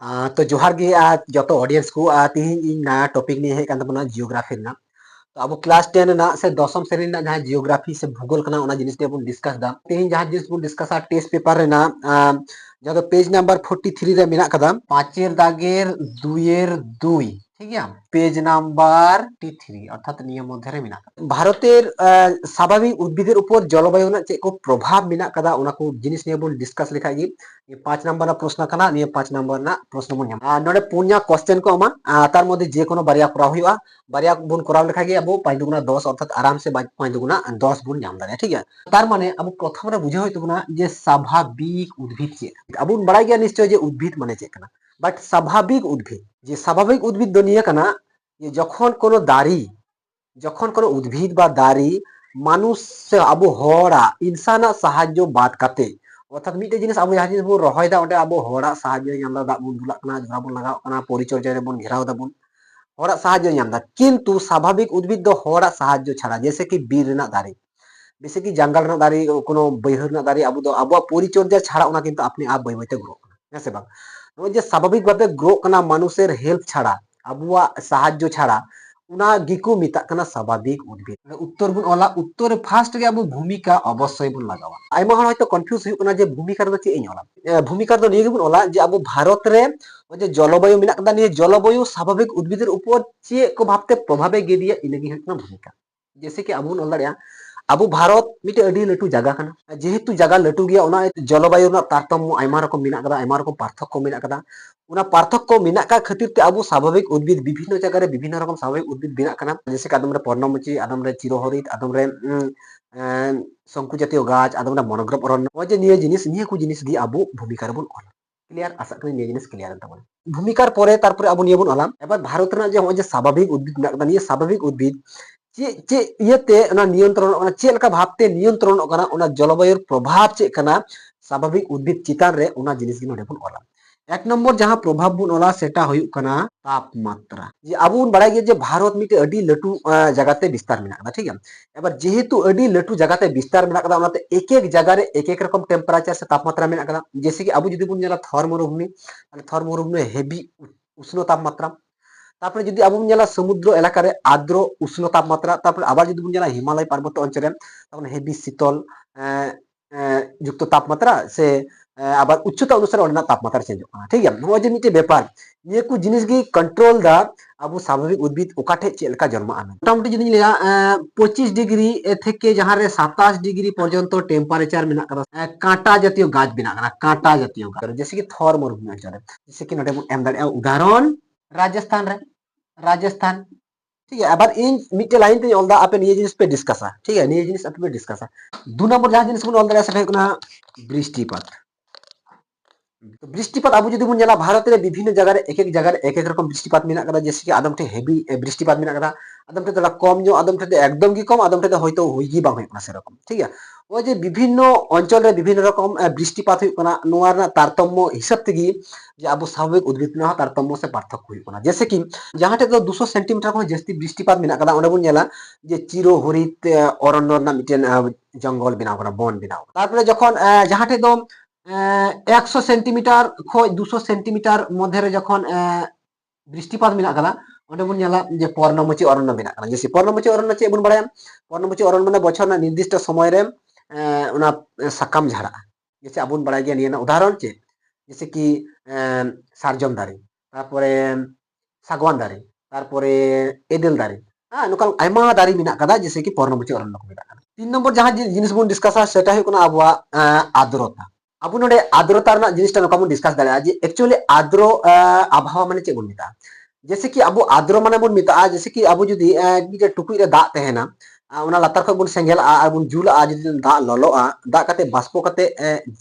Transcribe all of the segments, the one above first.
तो जोहार गे जतो ऑडियंस को तिहिन इन नया टॉपिक नहीं है kan tabona जियोग्राफी ना तो अब क्लास 10 ना से दशम श्रेणी ना जहां जियोग्राफी से भूगोल kana ona जिनिस ने बन डिस्कस दा तिहिन जहां जिनिस बन डिस्कस टेस्ट पेपर रे ना जहां पेज नंबर 43 रे मेना कदा पांचेर दागेर दुइएर दुई ठीक है पेज नंबर 43 अर्थात नियम मध्य रे मेना भारतेर स्वाभाविक उद्भिदेर ऊपर जलवायु ना चेक को प्रभाव मेना कदा ओना को जिनिस ने बन डिस्कस लेखा गी ये 5 नंबर प्रश्न kana निये 5 नंबर ना प्रश्न बन नाम नोडे पुन्या क्वेश्चन को अमा तार मध्य जे कोनो बारिया करा हुआ बारिया बन कराव लेखा गे अब 5 दुगुना 10 अर्थात आराम से 5 दुगुना 10 बन नाम दारे ठीक है तार माने अब प्रथम रे बुझा होय तबना जे स्वाभाविक उद्भिद चे अब बड़ाई गया निश्चय जे उद्भिद माने चे kana बट स्वाभाविक उद्भिद जे स्वाभाविक उद्भिद दो निये kana ये जखन कोनो दारी जखन कोनो उद्भिद बा दारी मानुष से अब हड़ा इंसाना साहाय्य बात काते अर्थात मिटे जिनिस अब जहां जिनिस बो रहोय दा ओंडे अब हड़ा साहाय्य नाम दा बन दुलाक ना जरा बन लगाव ना परिचर्या रे बन घेराव दा बन हड़ा साहाय्य नाम दा किंतु स्वाभाविक उद्भिद दो हड़ा साहाय्य छाड़ा जैसे कि बीर रेना दारी जैसे कि जंगल रेना दारी कोनो बैहर रेना दारी अब दो अब परिचर्या छाड़ा ओना किंतु अपने आप बय बयते ग्रो है से बाग नो जे स्वाभाविक भाबे ग्रो कना मानुषेर हेल्प छाड़ा अबुआ साहाय्य छाड़ा उना गिकु मिता कना स्वाभाविक उद्भिद उत्तर बुन ओला उत्तर फास्ट गे अब भूमिका अवश्य बुन लगावा आइमा हर हयतो कंफ्यूज हुई कना जे भूमिका रे चे इन ओला भूमिका दो निये बुन ओला जे अब भारत रे जे जलवायु मिना कदा निये जलवायु स्वाभाविक उद्भिदेर ऊपर चे को भाबते प्रभावे गे दिया इनेगी हकना भूमिका जैसे कि अब बुन ओल दाड़िया अब भारत मिटे अडी लटू जगह कना जेहेतु जगह लटू गया ओना जलवायु ना तारतम्य आइमा रकम मिना कदा आइमा रकम पार्थक्य मिना कदा उना पार्थक्य मिना का खातिर ते अब स्वाभाविक उद्भिद विभिन्न जगह रे विभिन्न रकम स्वाभाविक उद्भिद बिना कना जैसे आदम रे पर्णमोची आदम रे चिरहरित आदम रे शंकु जातीय गाछ आदम रे मनोग्रह अरण्य ओ जे निये जिनिस गी अब भूमिका रे बन ओला क्लियर आशा करी निये जिनिस क्लियर तबन भूमिकार परे तारपरे अब निये बन ओला एबार भारत रे जे हो जे स्वाभाविक उद्भिद मिना कदा निये स्वाभाविक उद्भिद चे चे इयते ना नियंत्रण चे लका भाबते नियंत्रण कना ओना जलवायु प्रभाव चे कना स्वाभाविक उद्भिद चितान रे ओना जिनिस गी नोडे बन ओला एक नंबर जहां प्रभाव बुन ओला सेटा हुयुक कना तापमात्रा जे आबो बुन बाड़ाय गे जे भारत मिटे अडी लटू जगहते विस्तार मेना कदा ठीक है एबार जेहेतु अडी लटू जगहते विस्तार मेना कदा ओनाते एक एक जगह रे एक एक रकम टेम्परेचर से तापमात्रा मेना कदा जैसे कि आबो जदि बुन नेला थर मरुभूमि हेवी उष्ण तापमात्रा तारपरे जदि आबो बुन नेला समुद्र एलाका रे आर्द्र उष्ण तापमात्रा तारपरे आबार जदि बुन नेला हिमालय पार्वत्य अंचल रे तखन हेवी शीतल युक्त तापमात्रा से आबार उच्चता अनुसार ओना तापमात्रा चेंज होना ठीक है नो जे मिटे व्यापार ये को जिनिस गी कंट्रोल दा अब स्वाभाविक उद्भिद ओकाठे चेलका जन्म आना मोटामुटी जदि लेया 25 डिग्री थेके जहां रे 27 डिग्री पर्यंत टेम्परेचर मेना कदा कांटा जातीय गाछ बिना कना कांटा जातीय गाछ जैसे कि थर मरुभूमि अंचल जैसे कि नोडे एम दाड़े उदाहरण राजस्थान ठीक है अब इन मिटे लाइन ते ओलदा आपे निये जिनिस पे डिस्कसा ठीक है निये जिनिस आपे पे डिस्कसा दो नंबर जहां जिनिस बन ओल दाड़े सेटा हुकना बृष्टिपात तो बृष्टिपात अब जदि बुन नेला भारत रे विभिन्न जगह रे एक एक रकम बृष्टिपात मेना कदा जैसे कि आदम ठे हेवी बृष्टिपात मेना कदा आदम ठे तला कम जो आदम ठे एकदम गी कम आदम ठे होयतो होई बांग होयना से रकम ठीक है ओ जे विभिन्न अंचल रे विभिन्न रकम बृष्टिपात हुकना नोआ रे तारतम्य हिसाब तेगी जे अब स्वाभाविक उद्भिद ना तारतम्य से पार्थक्य हुकना जैसे कि जहां ठे 200 सेंटीमीटर को जस्ती बृष्टिपात मेना कदा ओंडे बुन नेला जे चिरहरित अरण्य ना मिटेन जंगल बिनाव कना बन बिनाव तारपरे जखन जहां ठे दो 100 सेंटीमीटर खो 200 सेंटीमीटर मध्य रे जखन बृष्टिपात मेना कदा ओंडे बुन नेला जे पर्णमोची अरण्य मेना कदा जैसे पर्णमोची अरण्य चे बुन बाड़ाया पर्णमोची अरण्य माने बछर ना निर्दिष्ट समय रे ओना साकाम झाड़ा जैसे आबुन बाड़ाय गया निये ना उदाहरण चे जैसे कि सारजम दारी तारपरे सागवान दारी तारपरे एदेल दारी नोका आयमा दारी मेना कदा जैसे कि पर्णमोची अरण्य को मेना कदा 3 नंबर जहां जिनिस बुन डिस्कसा सेटा हुकना आबुआ आर्द्रता अब नोडे आर्द्रता रना जिनिसटा नोका बुन डिस्कस दाड़े जे एक्चुअली आर्द्र आबहावा माने चे बुन मिता जैसे कि अब आर्द्र माने बुन मिता जैसे कि अब जदि जे टुकुई रे दाग तहेना ओना लातार खय बुन सेंगेल आ बुन जुला जदि दाग ललोआ दाग काते बाष्पो काते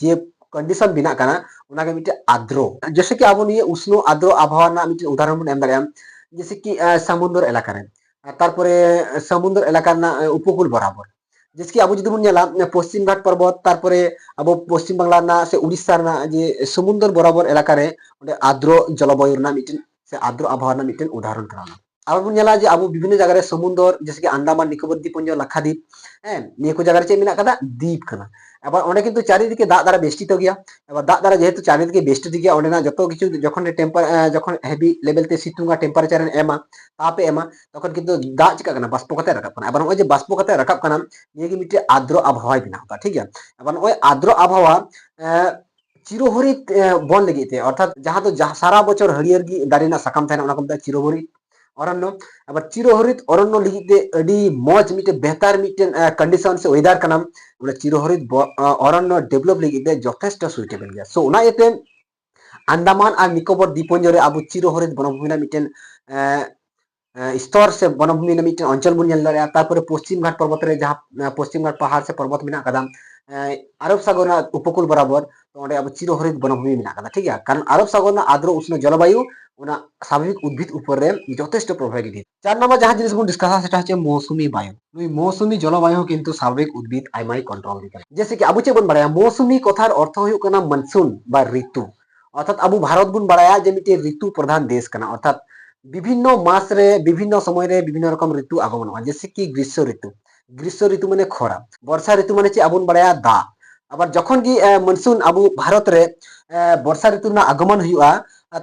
जे कंडीशन बिना काना ओना के मिटे आर्द्र जैसे कि अब निये उष्ण आर्द्र आबहावा ना मिटे उदाहरण बुन एम दाड़े जैसे कि समुद्र इलाका रे तारपरे समुद्र इलाका ना उपकूल बराबर जैसे कि अब जदि बुन नेला पश्चिम घाट पर्वत तारपरे अब पश्चिम बांग्ला ना से उड़ीसा ना जे समुद्र बराबर इलाका रे ओंडे आर्द्र जलवायु ना मिटेन से आर्द्र आबहावा ना मिटेन उदाहरण करा আবার বন নেলা যে আবু বিভিন্ন জায়গায় সমুদ্র जैसे कि আন্দামান নিকোবর দ্বীপপুঞ্জ লাক্ষাদ্বীপ হ্যাঁ নিয়ে কো জায়গায় চেয়ে মেনা কাদা দ্বীপ কানা এবার অনেক কিন্তু চারিদিকে দাগ দ্বারা বেষ্টিত গিয়া এবার দাগ দ্বারা যেহেতু চারিদিকে বেষ্টিত গিয়া অনেক না যত কিছু যখন যখন হেভি লেভেলতে সিতুঙ্গা টেম্পারেচার এমা তাপে এমা তখন কিন্তু দাগ চিকা কানা বাষ্প কাতে রাখাব কানা এবার ওই যে বাষ্প কাতে রাখাব কানা নিয়ে কি মিটে আর্দ্র আবহাওয়া বিনা ঠিক আছে এবার ওই আর্দ্র আবহাওয়া চিরহরিত বন লেগেতে অর্থাৎ যাহা তো সারা বছর হরিয়ার গি দাঁড়িয়ে না সাকাম থাকে না চিরহরিত অরণ্য আবার চিরহরিত অরণ্য লিগিতে আডি মজ মিটে বেহতার মিটেন কন্ডিশন সে ওয়েদার কানাম আমরা চিরহরিত অরণ্য ডেভেলপ লিগিতে যথেষ্ট সুইটেবল গিয়া সো ওনা এতে আন্দামান আর নিকোবর দ্বীপপুঞ্জরে আবু চিরহরিত বনভূমি না মিটেন স্তর से वनभूमि मिट्टन अंचल बन नेल दाड़ेया तारपरे पश्चिम घाट पर्वत रे जहां पश्चिम घाट पहाड़ से पर्वत मेना कदा आरब सागर उपकूल बराबर तो ओंडे अब चिरहरित वनभूमि मेना कदा ठीक है कारण आरब सागर आर्द्र उष्ण जलवायु ओना स्वाभाविक उद्भिद ऊपर रे যথেষ্ট প্রভাব দিয়ে 4 নম্বর যাহা জিনিস বন ডিসকাস সেটা হচ্ছে মৌসুমী বায়ু ওই মৌসুমী জলবায়ু কিন্তু স্বাভাবিক উদ্ভিদ আইমাই কন্ট্রোল দিতে जैसे कि আবু চে বন বাড়ায়া মৌসুমী কথার অর্থ হইও কানা মনসুন বা ঋতু অর্থাৎ আবু ভারত বন বাড়ায়া যে মিটে ঋতু প্রধান দেশ কানা অর্থাৎ বিভিন্ন মাস রে বিভিন্ন সময় রে বিভিন্ন রকম ঋতু আগমন হয় जैसे कि গ্রীষ্ম ঋতু মানে খরা বর্ষা ঋতু মানে চে আবুন বাড়ায়া দা আবার যখন কি মনসুন আবু ভারত রে বর্ষা ঋতু না আগমন হইয়া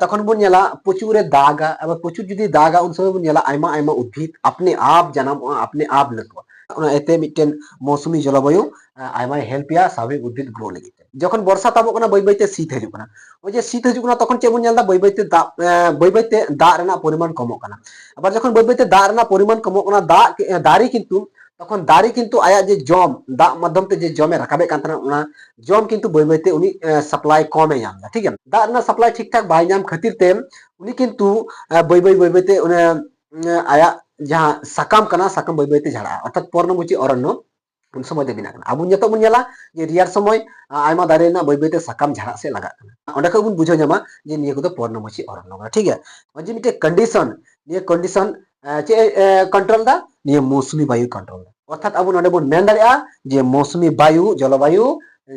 তখন বন নেলা প্রচুরে দাগা আবার প্রচুর যদি দাগা উন সময় বন নেলা আইমা আইমা উদ্ভিদ अपने आप জানাম अपने आप লটবা ওনা এতে মিটেন মৌসুমী জলবায়ু আইমা হেল্প ইয়া স্বাভাবিক উদ্ভিদ গ্রো লাগিতে যখন বর্ষা তাবো না বই বইতে শীত হইজু না ওই যে শীত হইজু না তখন চে বন নেলা বই বইতে দাগ রেনা পরিমাণ কমক কানা আবার যখন বই বইতে দাগ রেনা পরিমাণ কমক না দাড়ি কিন্তু তখন দাড়ি কিন্তু আয়া যে জম দাগ মাধ্যমতে যে জমে রাখাবে কান না জম কিন্তু বই বইতে উনি সাপ্লাই কমে যামদা ঠিক আছে দাগ না সাপ্লাই ঠিকঠাক বাই নাম খাতির তে উনি কিন্তু বই বইতে উনি আয়া जहाँ साकाम कना साकाम बई बईते झाड़ा अर्थात पर्णमोची अरण्य उन समय दे बिना कना आबुन जतो बुन नेला जे रियार समय आयमा दारे ना बई बईते साकाम झाड़ा से लगा कना ओंडे को बुन बुझो जामा जे निये को पर्णमोची अरण्य ठीक है जे मिटे कंडीशन निये कंडीशन चे कंट्रोल दा निये मौसुमी वायु कंट्रोल दा अर्थात आबुन ओंडे बुन मेन दारेया जे मौसुमी वायु जलवायु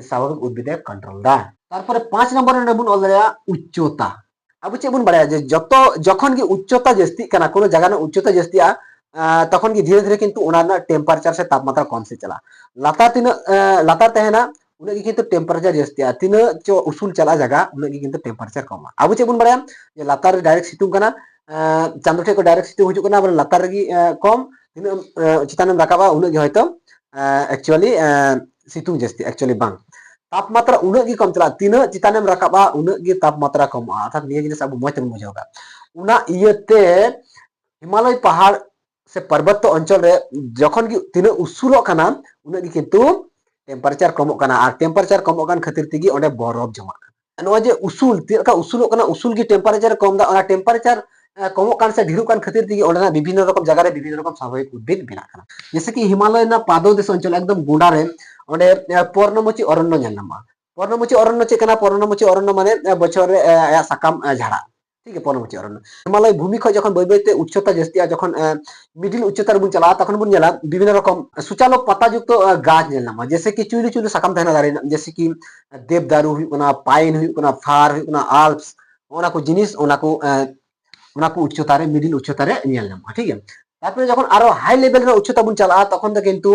स्वाभाविक उद्भिदे कंट्रोल दा तारपरे 5 नंबर ओंडे बुन ऑल दारेया उच्चता अब चेक बन बाड़ाया जे जतो जखन की उच्चता जस्ती कना कोनो जगह ना उच्चता जस्तिया तखन की धीरे धीरे किंतु ओना ना टेम्पारेचर से तापमात्रा कम से चला लातार तीन लातार तहना उन्हें की किंतु टेम्पारेचर जस्तिया तीन जो उसूल चला जगह उन्हें की किंतु टेम्पारेचर कम अब चेक बन बाड़ाया जे लातार डायरेक्ट सितुंग कना चांदो ठे को डायरेक्ट सितुंग हुजु कना लातार गी कम तीन चितानम राकाबा उन्हें की होयतो एक्चुअली सितुंग जस्ती एक्चुअली बांग तापमात्रा उन्हें की कम चला तीन चितानेम रकाबा उन्हें की तापमात्रा कम अर्थात निये जिनिस अब मज तेम बुझाओगा उना इयते हिमालय पहाड़ से पर्वत अंचल रे जखन की तीन उसूलो कना उन्हें की किंतु टेम्पारेचर कमो कना और टेम्पारेचर कमो कान खातिर तिगी ओंडे बरफ जमा नो जे उसूल तिका उसूलो कना उसूल की टेम्पारेचर कम दा ओना टेम्पारेचर कमो कान से ढिरु कान खातिर तिगी ओंडे ना विभिन्न रकम जगह रे विभिन्न रकम स्वाभाविक उद्भिद बिना कना जैसे कि हिमालय ना पादोदेश अंचल एकदम गुंडा रे ओंडे पर्णमोची अरण्य नेल नामा पर्णमोची अरण्य चे कना पर्णमोची अरण्य माने बछर रे आया साकाम झाड़ा ठीक है पर्णमोची अरण्य हिमालय भूमि खय जखन बइबइते उच्चता जस्तिया जखन मिडिल उच्चता रे बुन चला तखन बुन नेला विभिन्न रकम सुचालो पत्ता युक्त गाछ नेल नामा जैसे कि चुली चुली साकाम थाना दारे जैसे कि देवदारू हुई कना पाइन हुई कना फार हुई कना आल्प्स ओना को जिनिस ओना को उच्चता रे मिडिल उच्चता रे नेल नामा ठीक है তারপরে যখন আরো হাই লেভেলের উচ্চতা বুন চালা তখন তো কিন্তু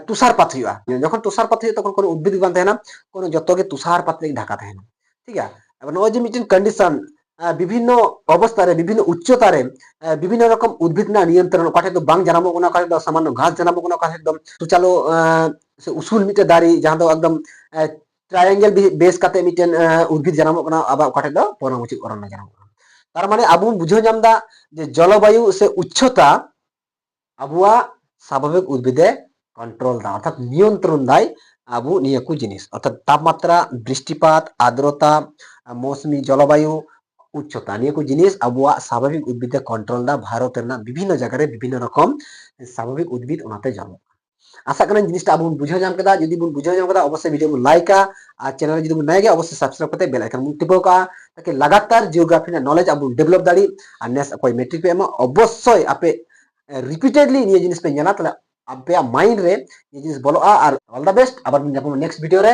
তুষারপাত হইয়া যখন তুষারপাত হইয়া তখন কোনো উদ্ভিদ বান থাকে না কোনো যতকে তুষারপাত রে ঢাকা থাকে না ঠিক আছে এবং ওই যে মিটিং কন্ডিশন বিভিন্ন অবস্থারে বিভিন্ন উচ্চতারে বিভিন্ন রকম উদ্ভিদ না নিয়ন্ত্রণ কাটে তো বাং জানাবো কোনা কাটে তো সামান্য ঘাস জানাবো কোনা কাটে একদম সুচালো সে উসুল মিটে দাড়ি যাহা তো একদম ট্রায়াঙ্গেল বেস কাতে মিটেন উদ্ভিদ জানাবো কোনা আবার কাটে তো পর্ণমোচী অরণ্য জানাবো तार माने आबू बुझो जामदा जे जलवायु से उच्चता आबुआ स्वाभाविक उद्भिदे कंट्रोल दा अर्थात नियंत्रण दाय आबू नियकु जिनिस अर्थात तापमात्रा बृष्टिपात आर्द्रता मौसमी जलवायु उच्चता नियकु जिनिस आबुआ स्वाभाविक उद्भिदे कंट्रोल दा भारत रेना विभिन्न जगह रे विभिन्न रकम स्वाभाविक उद्भिद ओनाते जन्म आशा करें जिनिसटा आबू बुझो जाम केदा यदि बुन बुझो जाम केदा अवश्य वीडियो बुन लाइक और चैनल यदि बुन नया गया अवश्य सब्सक्राइब करते बेल आइकन बुन टिपो का ताकि लगातार जियोग्राफी ना नॉलेज आबू डेवलप दाड़ी और नेक्स्ट कोई मैट्रिक पे एमा अवश्य आपे रिपीटेडली निये जिनिस पे जाना तले आपे माइंड रे ये जिनिस बोलो और ऑल द बेस्ट आबार नेक्स्ट वीडियो रे